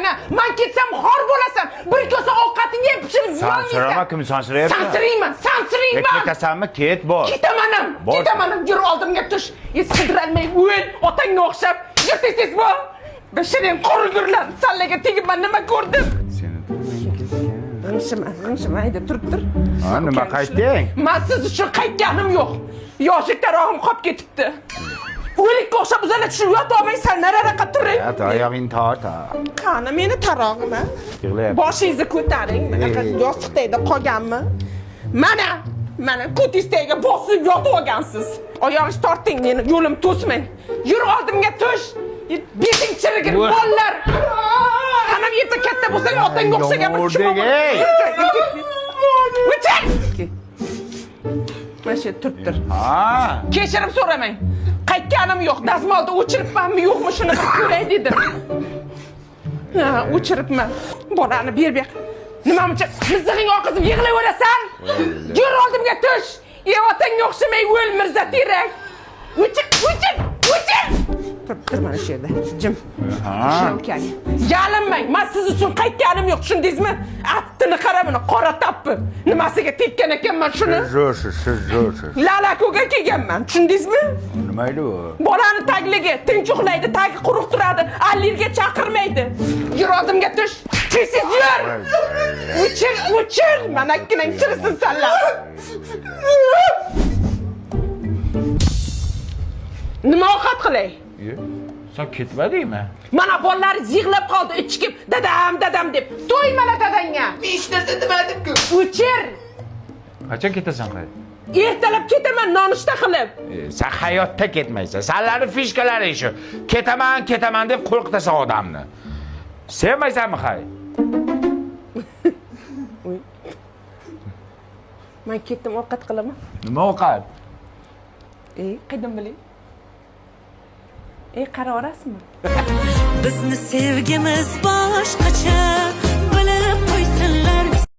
yana. Men ketsam xor bo'lasan. Bir kosa ovqatingni ham pishirib yurolmaysan. Sansirama, kim sansirayapti? Sansirayman. Ketasanmi? Ket bor. Ketaman. Yur oldimga tush. Sidiralmay o'l, otangga o'xshab. Yur tez bu. Bashirin qorgurlar. Sallaga tegib men nima ko'rdim? G'ingshima, hayda turibdir. Ha, nima qaytding? Men siz uchun qaytganim yo'q. Yoshlik tarog'im qolib ketibdi. O'likka o'xshab o'zana tushib yotolmaysan, nariroqqa turing. Oyog'ingni tort. Qani meni tarog'im. Yig'layapti. Boshingizni ko'taring. Bunaqa yostiqda qolganmi? Mana ko'tingizga bosib yotib olgansiz. Oyog'ingizni torting, meni yo'lim to'smang. Yur oldimga tush. Beting chirigir bolalar. Sanam yetsa katta bo'lsang otangga o'xshagan bir chumol. O'tir. Mana turibdir. Ha. Kechirim so'ramang. Qaytganim yo'q. Dazmolda o'chiribmanmi yo'qmi shuni bir ko'ray dedim. Ha, o'chiribman. Bolani ber. Nima uchun mizig'ing oqizib yig'layverasan? Yur oldimga tush. Otangga o'xshamay o'l Mirza Terak. O'chir. Tur mana shu yerda. Jim. Ha. Yalinmang. Men siz uchun qaytganim yo'q, tushundingizmi? Attini qara buni, qora tappi. Nimasiga tekkan ekanman shuni? Zo'r. Lalakoga kelganman, tushundingizmi? Nima edi u? Bolani tagligi tinch uxlaydi, tagi quruq turadi, allergiya chaqirmaydi. Yur oldimga tush. Tez yur. O'chir. Mana akkinang chirisin sanlar. Nima ovqat qilay? Sen ketmadingmi? Mana bolalaringiz yig'lab qoldi, ichkib, dadam deb. To'ymala dadangga. Men hech narsa demadim-ku. O'chir. Qachon ketasan qay? Ertalab ketaman nonushta qilib. Sen hayotda ketmaysan. Senlarning fishkalari shu. Ketaman deb qo'rqitasan odamni. Sevmaysanmi qay? Men ketdim ovqat qilaman. Nima ovqat? Qaydan bilay? Qara orasizmi? Bizni sevgimiz boshqacha.